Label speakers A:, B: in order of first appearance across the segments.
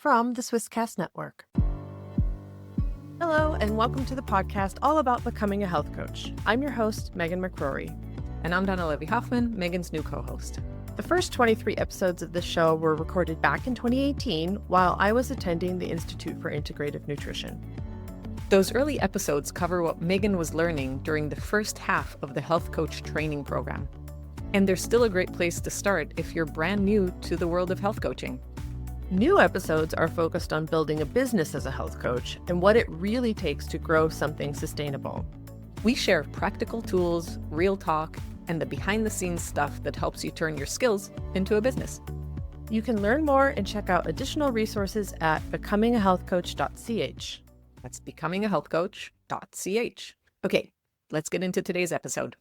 A: from the Swisscast Network. Hello, and welcome to the podcast all about becoming a health coach. I'm your host, Megan McCrory.
B: And I'm Danna Hoffman, Megan's new co-host.
A: The first 23 episodes of this show were recorded back in 2018 while I was attending the Institute for Integrative Nutrition.
B: Those early episodes cover what Megan was learning during the first half of the health coach training program. And they're still a great place to start if you're brand new to the world of health coaching.
A: New episodes are focused on building a business as a health coach and what it really takes to grow something sustainable.
B: We share practical tools, real talk, and the behind-the-scenes stuff that helps you turn your skills into a business.
A: You can learn more and check out additional resources at becomingahealthcoach.ch.
B: That's becomingahealthcoach.ch. Okay, let's get into today's episode.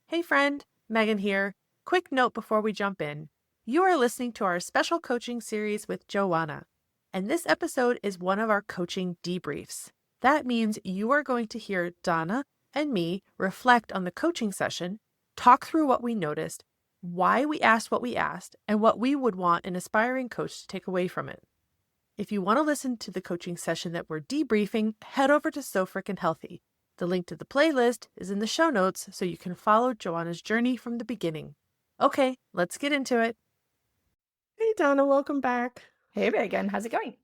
A: Hey friend, Megan here. Quick note before we jump in. You are listening to our special coaching series with Joanna, and this episode is one of our coaching debriefs. That means you are going to hear Danna and me reflect on the coaching session, talk through what we noticed, why we asked what we asked, and what we would want an aspiring coach to take away from it. If you want to listen to the coaching session that we're debriefing, head over to So Frickin' Healthy. The link to the playlist is in the show notes so you can follow Joanna's journey from the beginning. Okay, let's get into it. Hey Donna, welcome back.
B: Hey Megan, how's it going?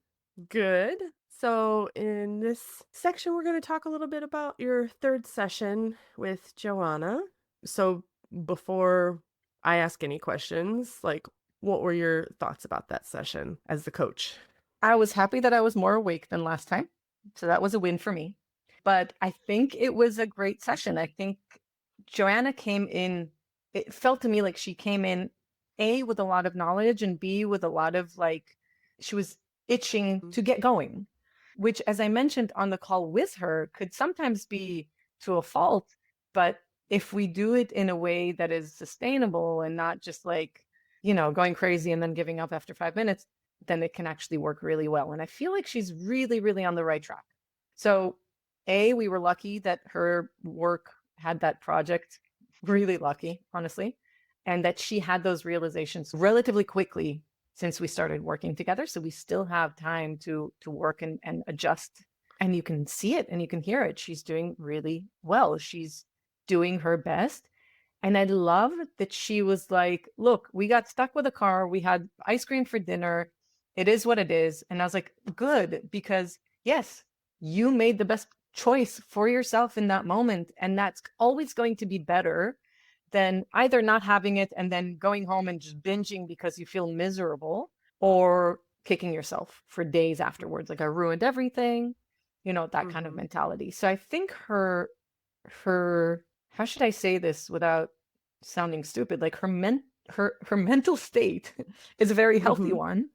A: Good. So in this section, we're going to talk a little bit about your third session with Joanna. So before I ask any questions, what were your thoughts about that session as the coach?
B: I was happy that I was more awake than last time. So that was a win for me. But I think it was a great session. I think Joanna came in, it felt to me like she came in, A, with a lot of knowledge, and B, with a lot of she was itching to get going, which, as I mentioned on the call with her, could sometimes be to a fault. But if we do it in a way that is sustainable and not just going crazy and then giving up after 5 minutes, then it can actually work really well. And I feel like she's really, really on the right track. So A, we were lucky that her work had that project, really lucky, honestly, and that she had those realizations relatively quickly since we started working together. So we still have time to work and adjust. And you can see it and you can hear it. She's doing really well. She's doing her best. And I love that she was like, look, we got stuck with a car. We had ice cream for dinner. It is what it is. And I was like, good, because yes, you made the best choice for yourself in that moment. And that's always going to be better than either not having it and then going home and just binging because you feel miserable, or kicking yourself for days afterwards. Like, I ruined everything, that kind of mentality. So I think her, how should I say this without sounding stupid? Like her mental state is a very healthy one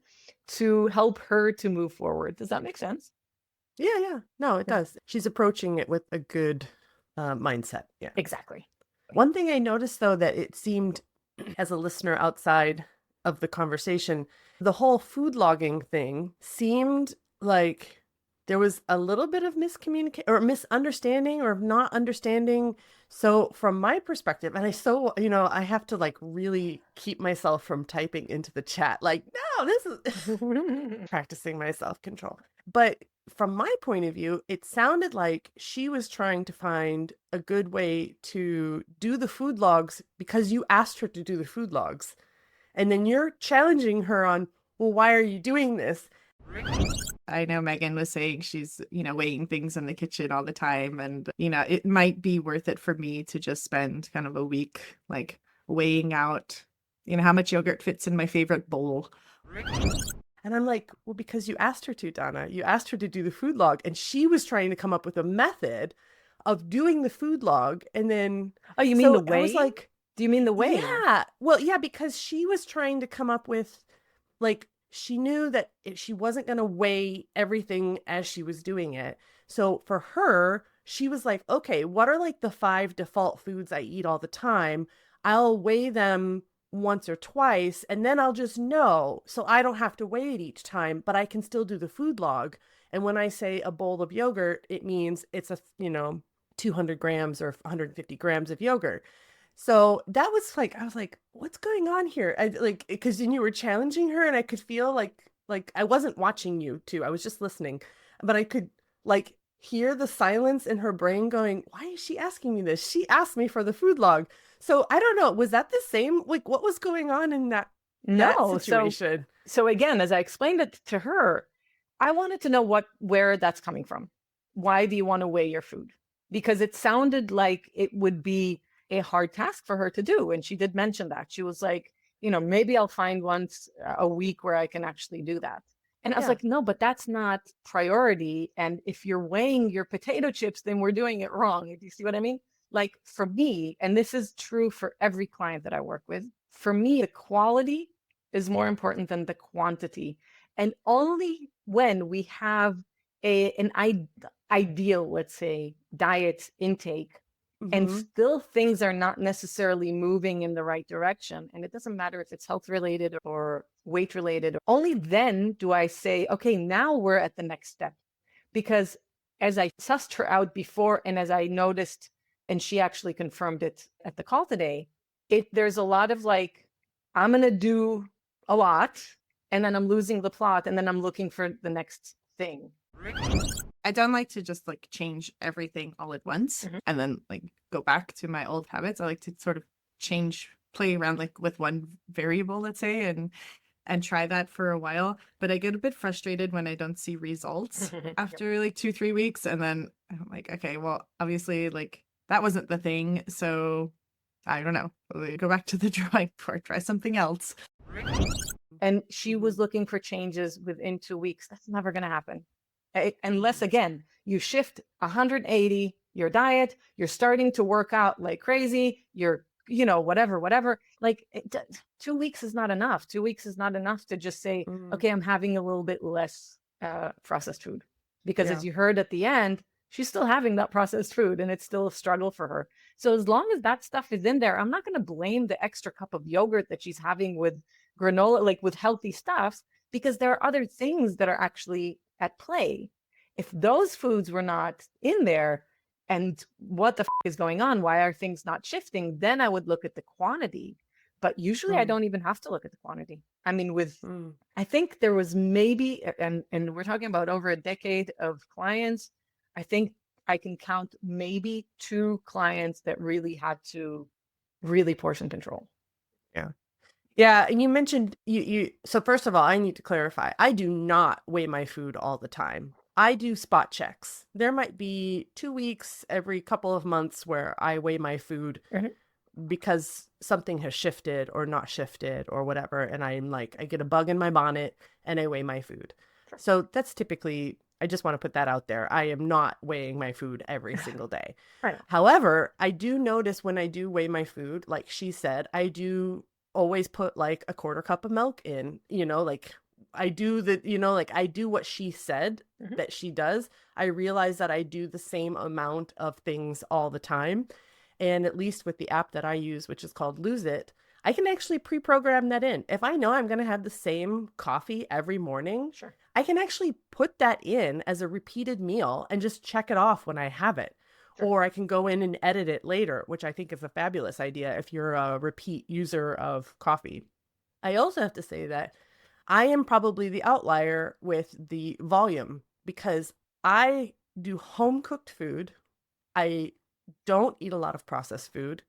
B: to help her to move forward. Does that make sense?
A: Yeah. No, it does. She's approaching it with a good mindset. Yeah,
B: exactly.
A: One thing I noticed, though, that it seemed as a listener outside of the conversation, the whole food logging thing seemed like there was a little bit of miscommunication or misunderstanding or not understanding. So from my perspective, and I have to really keep myself from typing into the chat. No, this is practicing my self-control. But from my point of view, it sounded like she was trying to find a good way to do the food logs because you asked her to do the food logs. And then you're challenging her on, well, why are you doing this?
C: I know Megan was saying she's, weighing things in the kitchen all the time. And, it might be worth it for me to just spend kind of a week, weighing out, how much yogurt fits in my favorite bowl.
A: And I'm like, well, because you asked her to, Donna. You asked her to do the food log, and she was trying to come up with a method of doing the food log. And then,
B: oh, you mean the way?
A: I was like,
B: do you mean the way?
A: Yeah. Well, yeah, because she was trying to come up with, she knew that she wasn't going to weigh everything as she was doing it. So for her, she was like, okay, what are the 5 default foods I eat all the time? I'll weigh them once or twice, and then I'll just know, so I don't have to weigh it each time, but I can still do the food log. And when I say a bowl of yogurt, it means it's 200 grams or 150 grams of yogurt. So that was like, I was like, what's going on here? I like, because then you were challenging her and I could feel like I wasn't watching you too. I was just listening, but I could like hear the silence in her brain going, why is she asking me this? She asked me for the food log. So I don't know. Was that the same? Like, what was going on in that
B: No. So
A: situation?
B: so again, as I explained it to her, I wanted to know where that's coming from. Why do you want to weigh your food? Because it sounded like it would be a hard task for her to do. And she did mention that. She was like, maybe I'll find once a week where I can actually do that. And I was
A: Yeah.
B: like, no, but that's not priority. And if you're weighing your potato chips, then we're doing it wrong. Do you see what I mean? Like for me, and this is true for every client that I work with, for me, the quality is more important than the quantity. And only when we have an ideal, let's say, diet intake, and
A: Mm-hmm.
B: still things are not necessarily moving in the right direction, and it doesn't matter if it's health related or weight related, only then do I say, okay, now we're at the next step. Because as I sussed her out before, and as I noticed, and she actually confirmed it at the call today, there's a lot of like, I'm going to do a lot, and then I'm losing the plot, and then I'm looking for the next thing.
C: I don't like to just like change everything all at once and then like go back to my old habits. I like to sort of play around like with one variable, let's say, and try that for a while. But I get a bit frustrated when I don't see results after like 2-3 weeks. And then I'm like, okay, well, obviously like that wasn't the thing. So I don't know. Go back to the drawing board, try something else.
B: And she was looking for changes within 2 weeks. That's never going to happen. Unless, again, you shift 180 your diet, you're starting to work out like crazy, you're, whatever. Like 2 weeks is not enough. 2 weeks is not enough to just say, okay, I'm having a little bit less processed food. Because
A: Yeah.
B: as you heard at the end, she's still having that processed food and it's still a struggle for her. So as long as that stuff is in there, I'm not going to blame the extra cup of yogurt that she's having with granola, like with healthy stuffs, because there are other things that are actually at play. If those foods were not in there, and what the is going on? Why are things not shifting? Then I would look at the quantity. But usually I don't even have to look at the quantity. I mean, I think there was maybe, and we're talking about over a decade of clients, I think I can count maybe 2 clients that really had to really portion control.
A: Yeah. Yeah, and you mentioned so first of all, I need to clarify. I do not weigh my food all the time. I do spot checks. There might be 2 weeks every couple of months where I weigh my food because something has shifted or not shifted or whatever, and I'm like, I get a bug in my bonnet and I weigh my food. So that's typically, I just want to put that out there. I am not weighing my food every single day.
B: Right.
A: However, I do notice when I do weigh my food, like she said, I do always put like a quarter cup of milk in, like I do like I do what she said that she does. I realize that I do the same amount of things all the time. And at least with the app that I use, which is called Lose It, I can actually pre-program that in. If I know I'm going to have the same coffee every morning,
B: Sure.
A: I can actually put that in as a repeated meal and just check it off when I have it.
B: Sure.
A: Or I can go in and edit it later, which I think is a fabulous idea if you're a repeat user of coffee. I also have to say that I am probably the outlier with the volume because I do home cooked food. I don't eat a lot of processed food.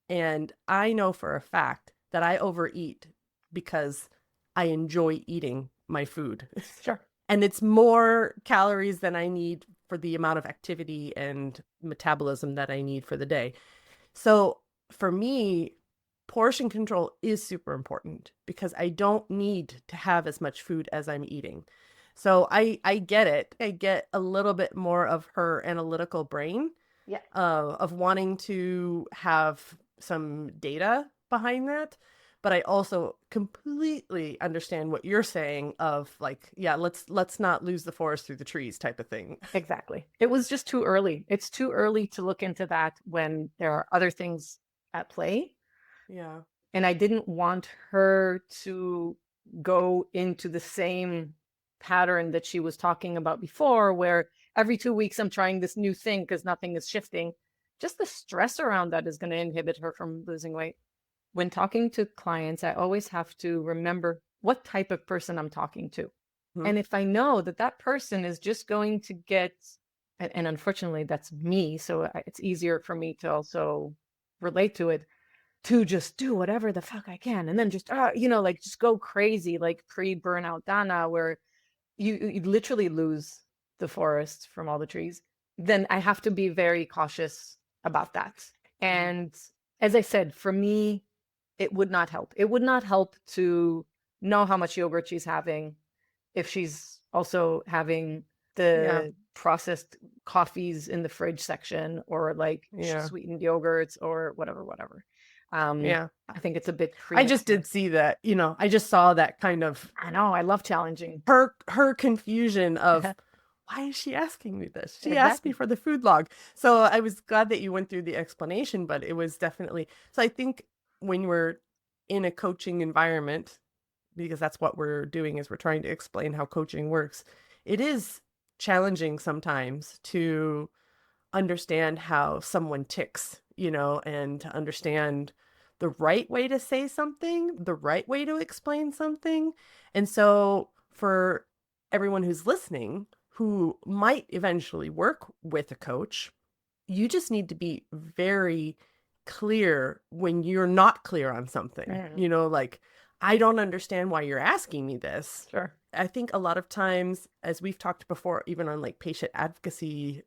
A: And I know for a fact that I overeat because I enjoy eating my food.
B: Sure.
A: And it's more calories than I need for the amount of activity and metabolism that I need for the day. So for me, portion control is super important because I don't need to have as much food as I'm eating. So I get it. I get a little bit more of her analytical brain of wanting to have some data behind that. But I also completely understand what you're saying of like, yeah, let's not lose the forest through the trees type of thing.
B: Exactly. It was just too early. It's too early to look into that when there are other things at play.
A: Yeah.
B: And I didn't want her to go into the same pattern that she was talking about before, where every 2 weeks I'm trying this new thing because nothing is shifting, just the stress around that is going to inhibit her from losing weight. When talking to clients, I always have to remember what type of person I'm talking to.
A: Mhm.
B: And if I know that that person is just going to get, and unfortunately that's me, so it's easier for me to also relate to it, to just do whatever the fuck I can, and then just, like just go crazy, like pre-burnout Danna, where you literally lose the forest from all the trees, then I have to be very cautious about that. And as I said, for me, it would not help. It would not help to know how much yogurt she's having if she's also having
A: Yeah.
B: the processed coffees in the fridge section, or like
A: Yeah.
B: sweetened yogurts, or whatever.
A: Yeah.
B: I think it's a bit
A: I just did see that, I just saw that kind of
B: I know, I love challenging.
A: her confusion of why is she asking me this? She asked me
B: Exactly.
A: for the food log. So I was glad that you went through the explanation, but it was definitely, so I think when we're in a coaching environment, because that's what we're doing, is we're trying to explain how coaching works, it is challenging sometimes to understand how someone ticks, and to understand the right way to say something, the right way to explain something. And so for everyone who's listening, who might eventually work with a coach, you just need to be very clear when you're not clear on something. Like, I don't understand why you're asking me this.
B: Sure.
A: I think a lot of times, as we've talked before, even on like patient advocacy,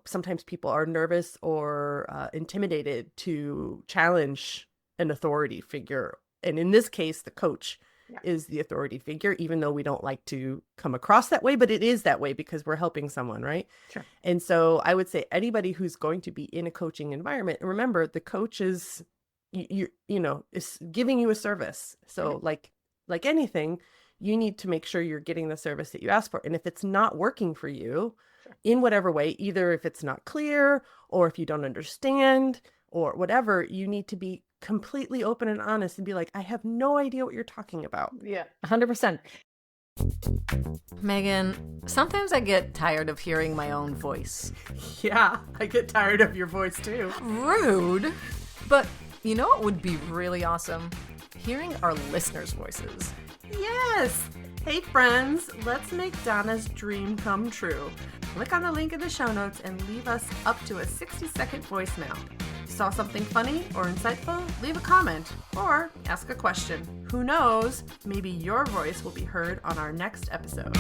A: sometimes people are nervous or intimidated to challenge an authority figure. And in this case, the coach is the authority figure, even though we don't like to come across that way, but it is that way because we're helping someone, right?
B: Sure.
A: And so I would say anybody who's going to be in a coaching environment, remember the coach is, is giving you a service. So like anything, you need to make sure you're getting the service that you ask for. And if it's not working for you in whatever way, either if it's not clear or if you don't understand or whatever, you need to be completely open and honest and be like, I have no idea what you're talking about.
B: Yeah, 100%.
D: Megan, sometimes I get tired of hearing my own voice.
A: Yeah, I get tired of your voice too.
D: Rude. But you know what would be really awesome? Hearing our listeners' voices.
A: Yes! Hey friends, let's make Danna's dream come true. Click on the link in the show notes and leave us up to a 60-second voicemail. Saw something funny or insightful? Leave a comment or ask a question. Who knows? Maybe your voice will be heard on our next episode.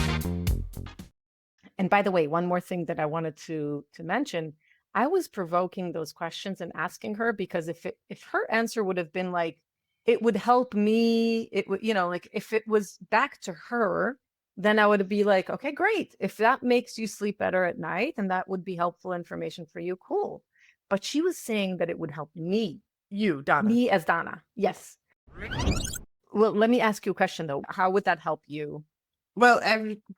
B: And by the way, one more thing that I wanted to mention, I was provoking those questions and asking her because if her answer would have been like, it would help me, it would, like if it was back to her, then I would be like, okay, great. If that makes you sleep better at night and that would be helpful information for you, cool. But she was saying that it would help me.
A: You, Danna.
B: Me as Danna. Yes. Well, let me ask you a question though. How would that help you?
C: Well,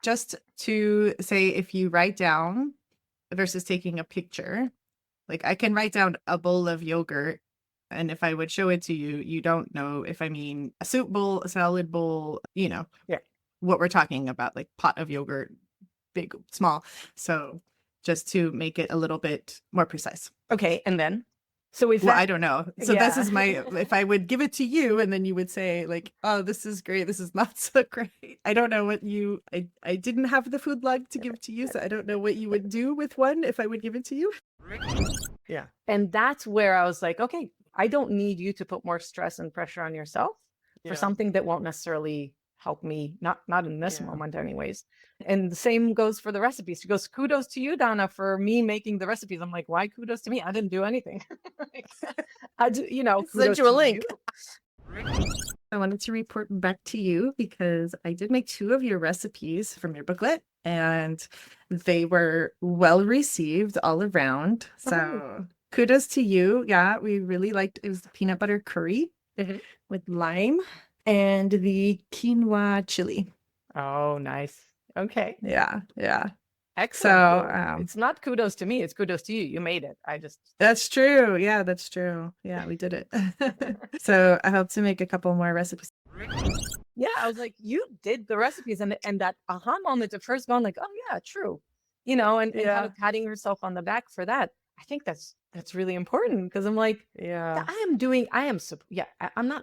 C: just to say, if you write down versus taking a picture, like I can write down a bowl of yogurt, and if I would show it to you, you don't know if I mean a soup bowl, a salad bowl, what we're talking about, like pot of yogurt, big, small. So just to make it a little bit more precise.
B: Okay, and then? So
C: well, I don't know. So this is my, if I would give it to you and then you would say like, oh, this is great, this is not so great. I don't know what I didn't have the food log to give to you, so I don't know what you would do with one if I would give it to you.
A: Yeah.
B: And that's where I was like, okay, I don't need you to put more stress and pressure on yourself for something that won't necessarily help me, not in this moment anyways. And the same goes for the recipes. She goes, kudos to you, Danna, for me making the recipes. I'm like, why kudos to me? I didn't do anything. I do,
A: sent you a link.
C: I wanted to report back to you because I did make 2 of your recipes from your booklet and they were well received all around. So kudos to you. Yeah, we really liked it. Was the peanut butter curry with lime and the quinoa chili.
B: Oh, nice. Okay.
C: Yeah.
B: Excellent.
C: So
B: it's not kudos to me, it's kudos to you. You made it.
C: That's true. Yeah, that's true. Yeah, we did it. So I hope to make a couple more recipes.
B: Yeah, I was like, you did the recipes, and that aha moment of first going like, oh yeah, true. And kind of patting herself on the back for that. I think that's that's really important because I'm like,
A: Yeah.
B: I'm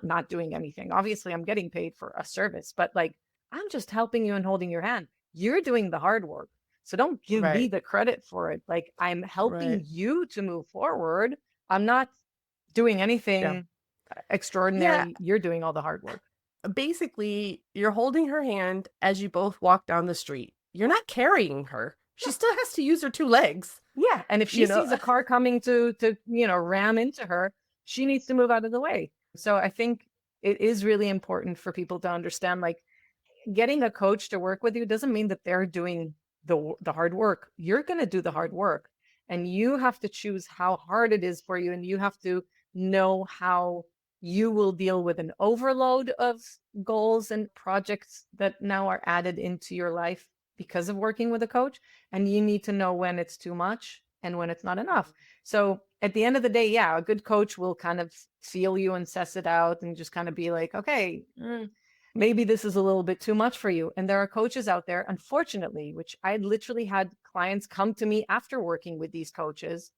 B: not doing anything. Obviously, I'm getting paid for a service, but like, I'm just helping you and holding your hand. You're doing the hard work. So don't give me
A: Right.
B: the credit for it. Like, I'm helping
A: Right.
B: you to move forward. I'm not doing
A: Yeah.
B: anything
A: Yeah.
B: extraordinary. You're doing all the hard work.
A: Basically, you're holding her hand as you both walk down the street. You're not carrying her. She still has to use her two legs,
B: Yeah. And if she
A: you know?
B: sees a car coming to ram into her, she needs to move out of the way. So I think it is really important for people to understand, like, getting a coach to work with you doesn't mean that they're doing the hard work. You're going to do the hard work, and you have to choose how hard it is for you, and you have to know how you will deal with an overload of goals and projects that now are added into your life because of working with a coach, and you need to know when it's too much and when it's not enough. So at the end of the day, yeah, a good coach will kind of feel you and assess it out and just kind of be like, okay, maybe this is a little bit too much for you. And there are coaches out there, unfortunately, which I literally had clients come to me after working with these coaches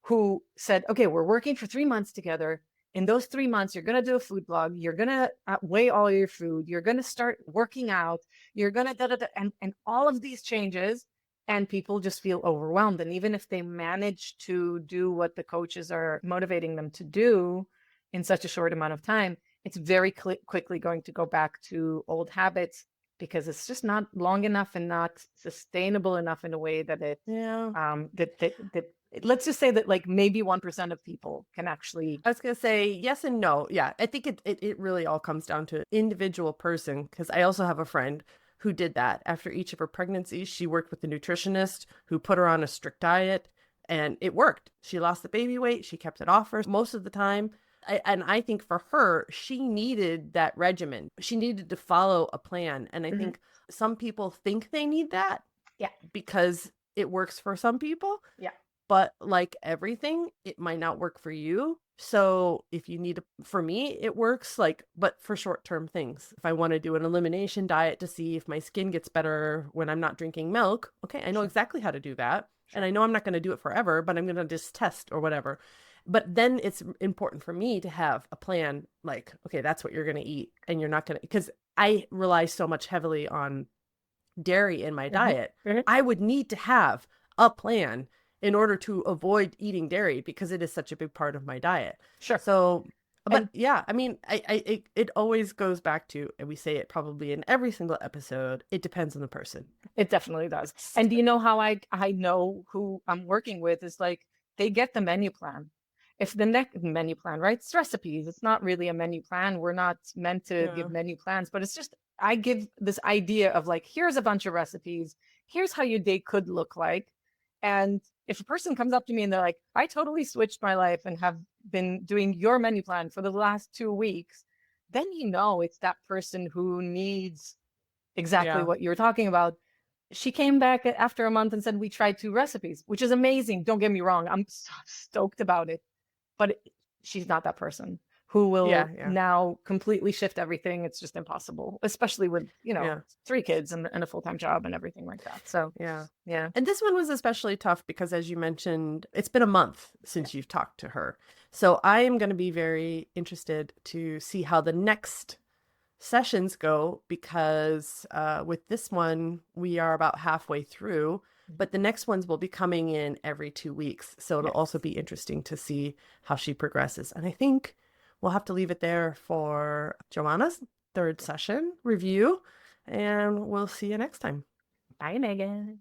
B: who said, okay, we're working for 3 months together. In those 3 months, you're going to do a food blog. You're going to weigh all your food. You're going to start working out. You're going to, and all of these changes. And people just feel overwhelmed. And even if they manage to do what the coaches are motivating them to do in such a short amount of time, it's very quickly going to go back to old habits because it's just not long enough and not sustainable enough in a way that it
A: Yeah.
B: that let's just say that like maybe 1% of people can actually.
A: I was going to say yes and no. Yeah. I think it really all comes down to individual person, because I also have a friend who did that. After each of her pregnancies, she worked with a nutritionist who put her on a strict diet, and it worked. She lost the baby weight. She kept it off her most of the time. And I think for her, she needed that regimen. She needed to follow a plan. And I think some people think they need that.
B: Yeah.
A: Because it works for some people.
B: Yeah.
A: But like everything, it might not work for you. So if you need for me, it works but for short-term things. If I want to do an elimination diet to see if my skin gets better when I'm not drinking milk, okay, I know exactly how to do that. And I know I'm not going to do it forever, but I'm going to just test or whatever. But then it's important for me to have a plan, like, okay, that's what you're going to eat. And you're not going to, because I rely so much heavily on dairy in my diet. I would need to have a plan in order to avoid eating dairy because it is such a big part of my diet.
B: Sure.
A: So, but yeah, I mean, it always goes back to, and we say it probably in every single episode, it depends on the person.
B: It definitely does. And do you know how I know who I'm working with is like, they get the menu plan. If the next menu plan, right? It's recipes. It's not really a menu plan. We're not meant to give menu plans, but it's just, I give this idea of like, here's a bunch of recipes. Here's how your day could look like. And if a person comes up to me and they're like, I totally switched my life and have been doing your menu plan for the last 2 weeks, then you know it's that person who needs exactly what you're talking about. She came back after a month and said, we tried 2 recipes, which is amazing. Don't get me wrong. I'm so stoked about it. But she's not that person who will now completely shift everything. It's just impossible, especially with, 3 kids and a full-time job and everything like that. So, yeah.
A: And this one was especially tough because, as you mentioned, it's been a month since you've talked to her. So I am going to be very interested to see how the next sessions go, because with this one, we are about halfway through. But the next ones will be coming in every 2 weeks. So it'll also be interesting to see how she progresses. And I think we'll have to leave it there for Joanna's 3rd session review. And we'll see you next time.
B: Bye, Megan.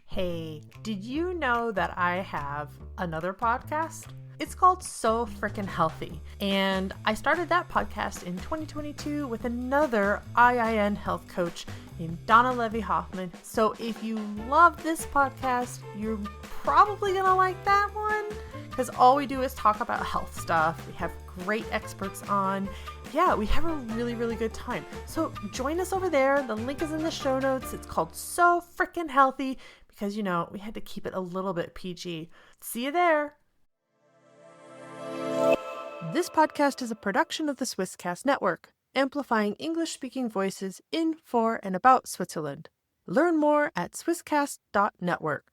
D: Hey, did you know that I have another podcast? It's called So Frickin' Healthy. And I started that podcast in 2022 with another IIN health coach named Danna Levy-Hoffman. So if you love this podcast, you're probably going to like that one, because all we do is talk about health stuff. We have great experts on. Yeah, we have a really, really good time. So join us over there. The link is in the show notes. It's called So Frickin' Healthy because, we had to keep it a little bit PG. See you there. This podcast is a production of the Swisscast Network, amplifying English-speaking voices in, for, and about Switzerland. Learn more at swisscast.network.